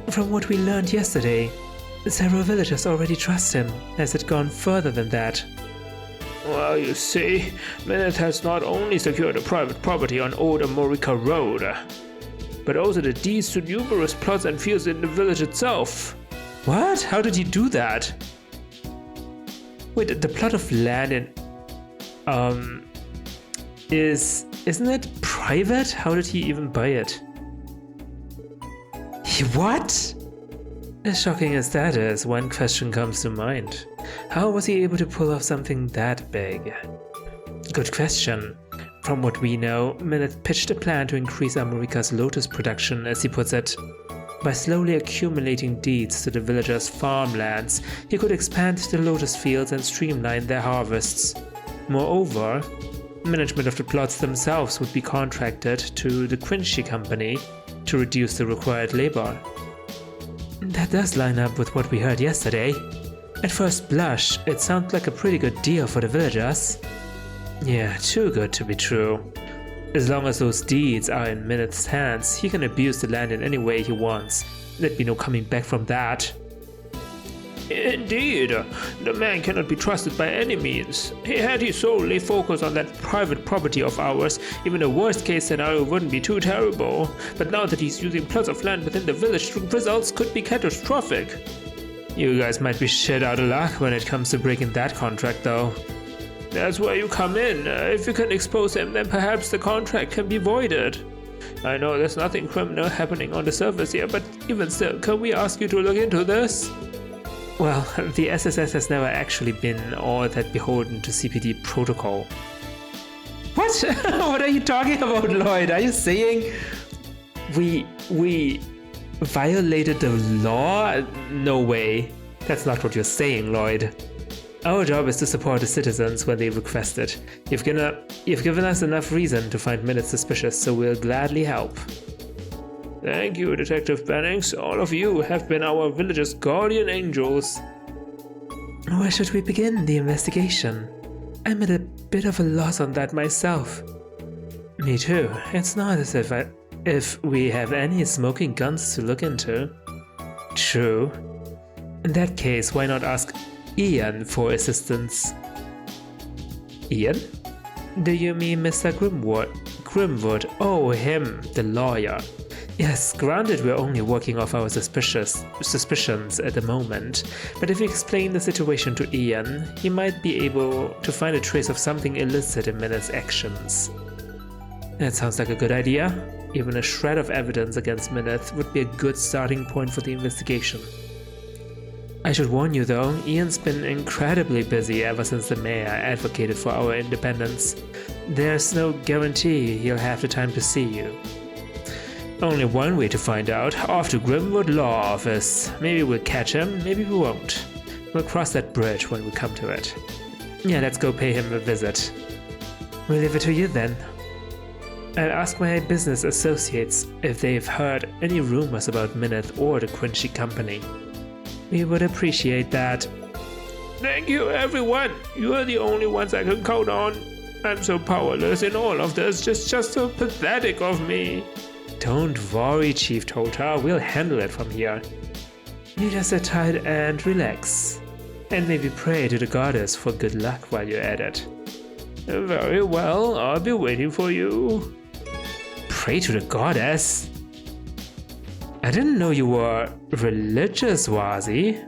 From what we learned yesterday, several villagers already trust him. Has it gone further than that? Well, you see, Millith has not only secured a private property on Old Amorica Road, but also the deeds to numerous plots and fields in the village itself. What? How did he do that? Wait, the plot of land in... Isn't it private? How did he even buy it? What? As shocking as that is, one question comes to mind. How was he able to pull off something that big? Good question. From what we know, Millith pitched a plan to increase Amorica's lotus production, as he puts it. By slowly accumulating deeds to the villagers' farmlands, he could expand the lotus fields and streamline their harvests. Moreover, management of the plots themselves would be contracted to the Quincy Company to reduce the required labor. That does line up with what we heard yesterday. At first blush, it sounds like a pretty good deal for the villagers. Yeah, too good to be true. As long as those deeds are in Millith's hands, he can abuse the land in any way he wants. There'd be no coming back from that. Indeed, the man cannot be trusted by any means. Had he solely focused on that private property of ours, even the worst case scenario wouldn't be too terrible. But now that he's using plots of land within the village, results could be catastrophic. You guys might be shit out of luck when it comes to breaking that contract though. That's where you come in. If you can expose him, then perhaps the contract can be voided. I know there's nothing criminal happening on the surface here, but even still, can we ask you to look into this? Well, the SSS has never actually been all that beholden to CPD protocol. What? What are you talking about, Lloyd? Are you saying we violated the law? No way. That's not what you're saying, Lloyd. Our job is to support the citizens when they request it. You've given us enough reason to find minutes suspicious, so we'll gladly help. Thank you, Detective Bennings. All of you have been our village's guardian angels. Where should we begin the investigation? I'm at a bit of a loss on that myself. Me too. It's not as if we have any smoking guns to look into. True. In that case, why not ask Ian for assistance? Ian? Do you mean Mr. Grimwood? Oh, him, the lawyer. Yes, granted we're only working off our suspicions at the moment, but if we explain the situation to Ian, he might be able to find a trace of something illicit in Mineth's actions. That sounds like a good idea. Even a shred of evidence against Mineth would be a good starting point for the investigation. I should warn you though, Ian's been incredibly busy ever since the mayor advocated for our independence. There's no guarantee he'll have the time to see you. Only one way to find out, off to Grimwood Law Office. Maybe we'll catch him, maybe we won't. We'll cross that bridge when we come to it. Yeah, let's go pay him a visit. We'll leave it to you then. I'll ask my business associates if they've heard any rumors about Mineth or the Quincy Company. We would appreciate that. Thank you, everyone. You are the only ones I can count on. I'm so powerless in all of this. Just so pathetic of me. Don't worry, Chief Tota. We'll handle it from here. You just sit tight and relax. And maybe pray to the goddess for good luck while you're at it. Very well. I'll be waiting for you. Pray to the goddess? I didn't know you were religious, Wazi.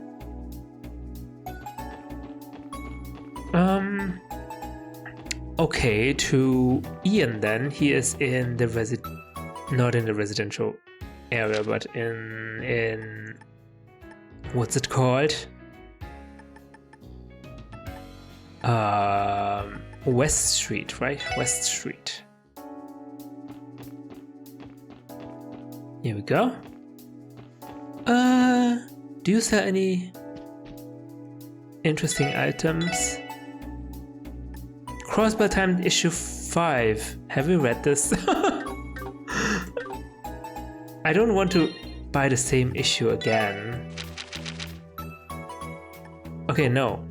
Okay, to Ian then. He is in the not in the residential area, but in what's it called? West Street, right? West Street. Here we go. Do you sell any interesting items? Crossbell Time issue 5. Have you read this? I don't want to buy the same issue again. Okay, no.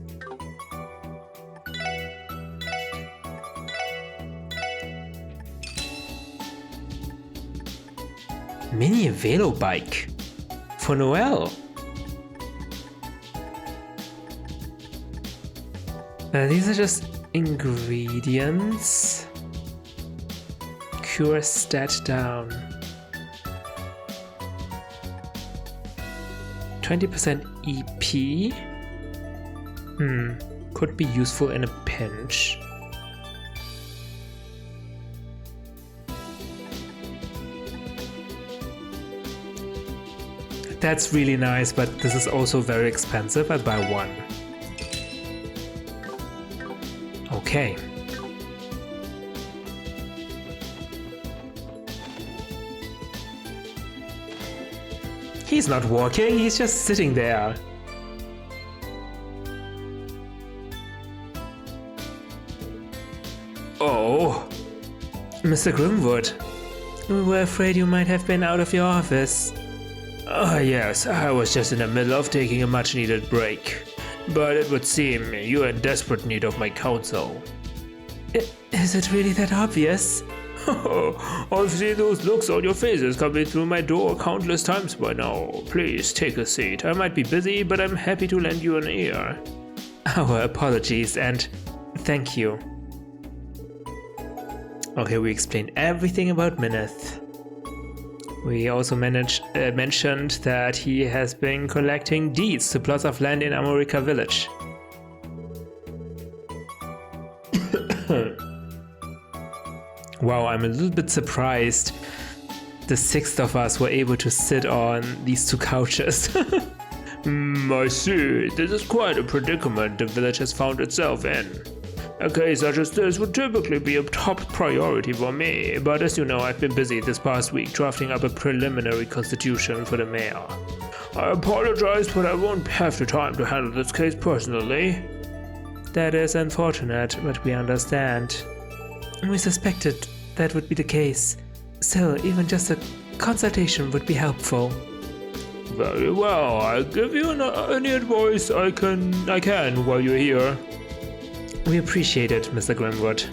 Mini Velo bike for Noel. These are just ingredients. Cure stat down. 20% EP. Could be useful in a pinch. That's really nice, but this is also very expensive. I'll buy one. Okay. He's not walking, he's just sitting there. Oh, Mr. Grimwood. We were afraid you might have been out of your office. Yes, I was just in the middle of taking a much-needed break. But it would seem you're in desperate need of my counsel. Is it really that obvious? I've seen those looks on your faces coming through my door countless times by now. Please take a seat. I might be busy, but I'm happy to lend you an ear. Our apologies and thank you. Okay, we explained everything about Mineth. We also mentioned that he has been collecting deeds to plots of land in Amorica Village. Wow, I'm a little bit surprised the 6 of us were able to sit on these 2 couches. I see. This is quite a predicament the village has found itself in. A case such as this would typically be a top priority for me, but as you know, I've been busy this past week drafting up a preliminary constitution for the mayor. I apologize, but I won't have the time to handle this case personally. That is unfortunate, but we understand. We suspected that would be the case. Still, even just a consultation would be helpful. Very well, I'll give you any advice I can while you're here. We appreciate it, Mr. Grimwood.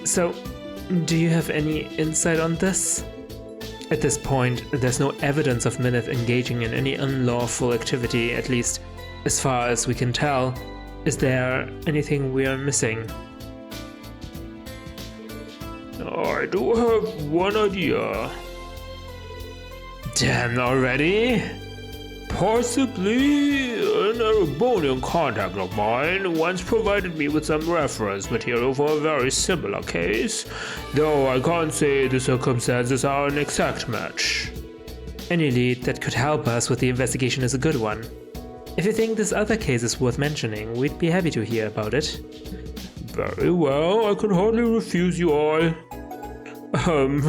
So, do you have any insight on this? At this point, there's no evidence of Mineth engaging in any unlawful activity, at least as far as we can tell. Is there anything we are missing? I do have one idea. Damn, already? Possibly an Erebonian contact of mine once provided me with some reference material for a very similar case, though I can't say the circumstances are an exact match. Any lead that could help us with the investigation is a good one. If you think this other case is worth mentioning, we'd be happy to hear about it. Very well, I can hardly refuse you all.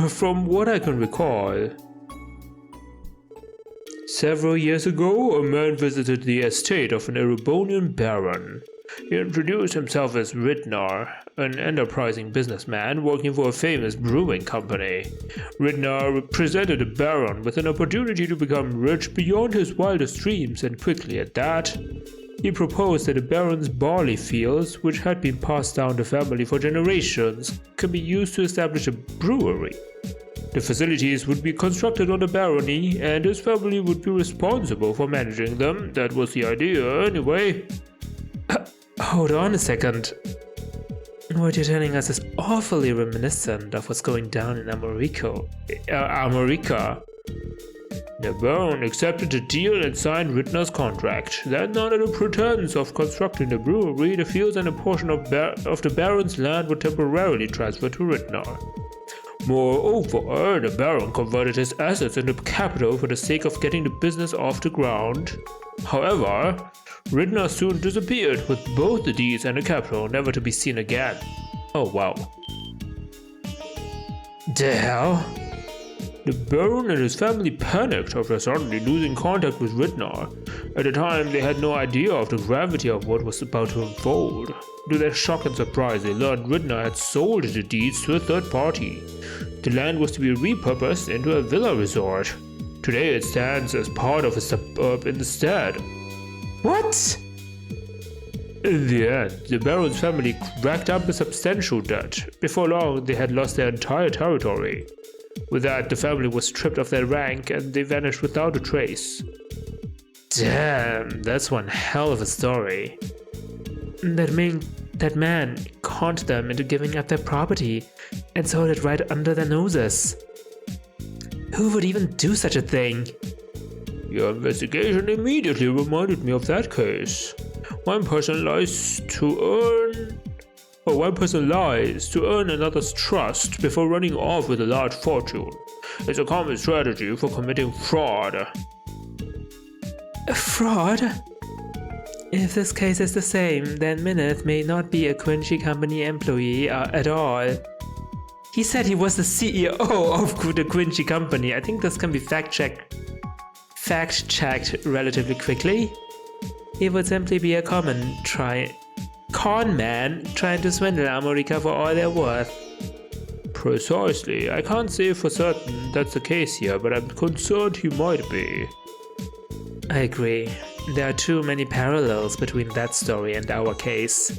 From what I can recall, several years ago, a man visited the estate of an Erebonian baron. He introduced himself as Ridnar, an enterprising businessman working for a famous brewing company. Ridnar presented the baron with an opportunity to become rich beyond his wildest dreams, and quickly at that, he proposed that the baron's barley fields, which had been passed down the family for generations, could be used to establish a brewery. The facilities would be constructed on the barony, and his family would be responsible for managing them. That was the idea, anyway. Hold on a second. What you're telling us is awfully reminiscent of what's going down in Amorica. The baron accepted the deal and signed Ridnar's contract. Then, under the pretense of constructing the brewery, the fields and a portion of the baron's land were temporarily transferred to Ridnar. Moreover, the baron converted his assets into capital for the sake of getting the business off the ground. However, Ridnar soon disappeared with both the deeds and the capital, never to be seen again. Oh wow. The hell? The baron and his family panicked after suddenly losing contact with Ridnar. At the time, they had no idea of the gravity of what was about to unfold. To their shock and surprise, they learned Ridnar had sold the deeds to a third party. The land was to be repurposed into a villa resort. Today it stands as part of a suburb instead. What? In the end, the baron's family racked up a substantial debt. Before long, they had lost their entire territory. With that, the family was stripped of their rank and they vanished without a trace. Damn, that's one hell of a story. That man conned them into giving up their property and sold it right under their noses. Who would even do such a thing? Your investigation immediately reminded me of that case. One person lies to earn another's trust before running off with a large fortune. It's a common strategy for committing fraud. Fraud? If this case is the same, then Mineth may not be a Quincy Company employee at all. He said he was the CEO of the Quincy Company. I think this can be fact-checked relatively quickly. He would simply be a con man trying to swindle Amorica for all they're worth. Precisely. I can't say for certain that's the case here, but I'm concerned he might be. I agree. There are too many parallels between that story and our case.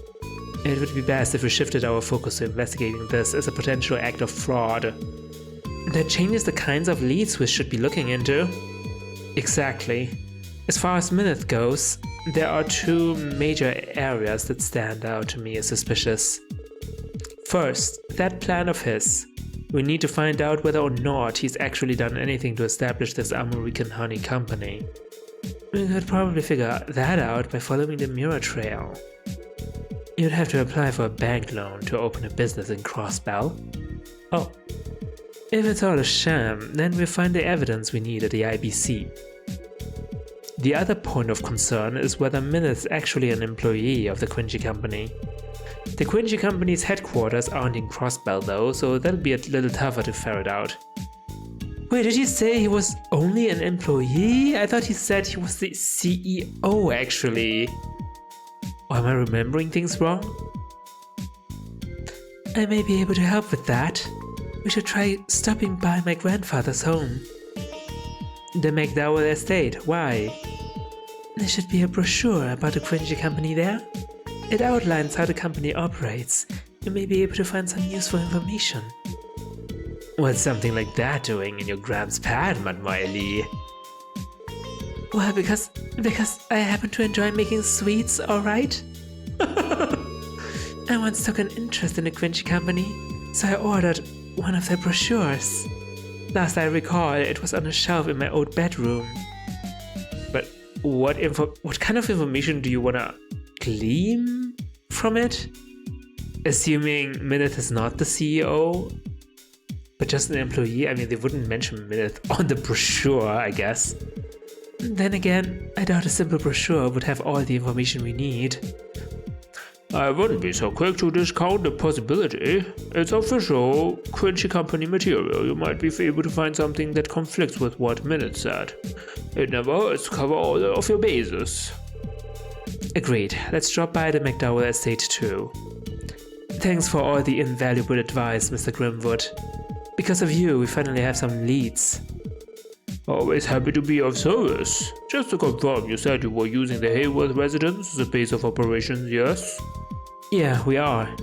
It would be best if we shifted our focus to investigating this as a potential act of fraud. That changes the kinds of leads we should be looking into. Exactly. As far as Minith goes, there are two major areas that stand out to me as suspicious. First, that plan of his. We need to find out whether or not he's actually done anything to establish this American honey company. We could probably figure that out by following the mirror trail. You'd have to apply for a bank loan to open a business in Crossbell. Oh. If it's all a sham, then we'll find the evidence we need at the IBC. The other point of concern is whether Minith's actually an employee of the Quincy Company. The Quincy Company's headquarters aren't in Crossbell though, so that'll be a little tougher to ferret out. Wait, did he say he was only an employee? I thought he said he was the CEO actually. Or am I remembering things wrong? I may be able to help with that. We should try stopping by my grandfather's home. The McDowell estate, why? There should be a brochure about the Quincy Company there. It outlines how the company operates. You may be able to find some useful information. What's something like that doing in your Gram's pad, Mademoiselle? Well, because I happen to enjoy making sweets, alright? I once took an interest in the Quincy Company, so I ordered one of their brochures. Last I recall, it was on a shelf in my old bedroom. But what kind of information do you wanna glean from it? Assuming Minith is not the CEO, but just an employee. I mean, they wouldn't mention Minith on the brochure, I guess. Then again, I doubt a simple brochure would have all the information we need. I wouldn't be so quick to discount the possibility. It's official Quincy Company material. You might be able to find something that conflicts with what Minith said. It never hurts to cover all of your bases. Agreed. Let's drop by the McDowell estate too. Thanks for all the invaluable advice, Mr. Grimwood. Because of you, we finally have some leads. Always happy to be of service. Just to confirm, you said you were using the Hayworth residence as a base of operations, yes? Yeah, we are.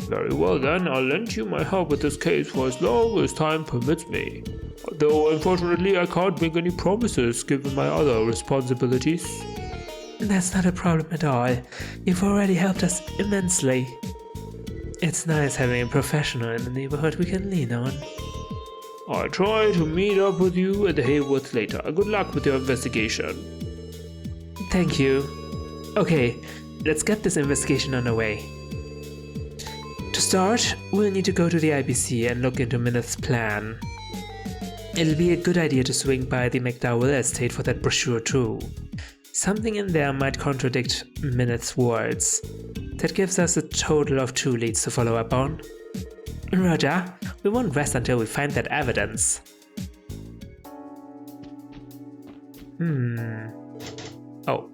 Very well then, I'll lend you my help with this case for as long as time permits me. Though unfortunately I can't make any promises given my other responsibilities. That's not a problem at all. You've already helped us immensely. It's nice having a professional in the neighborhood we can lean on. I'll try to meet up with you at the Hayworth later. Good luck with your investigation. Thank you. Okay, let's get this investigation underway. To start, we'll need to go to the IBC and look into Minith's plan. It'll be a good idea to swing by the McDowell estate for that brochure too. Something in there might contradict Minith's words. That gives us a total of 2 leads to follow up on. Roger, we won't rest until we find that evidence. Oh.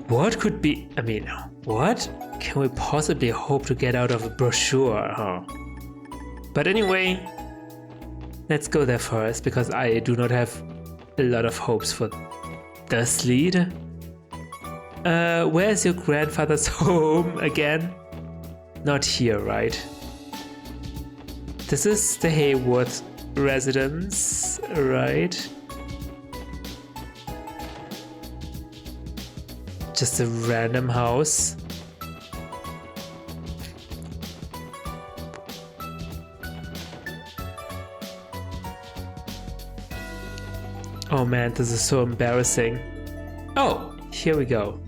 What could be... what can we possibly hope to get out of a brochure, huh? But anyway, let's go there first, because I do not have a lot of hopes for this lead. Where's your grandfather's home again? Not here, right? This is the Hayworth residence, right? Just a random house. Oh man, this is so embarrassing. Oh, here we go.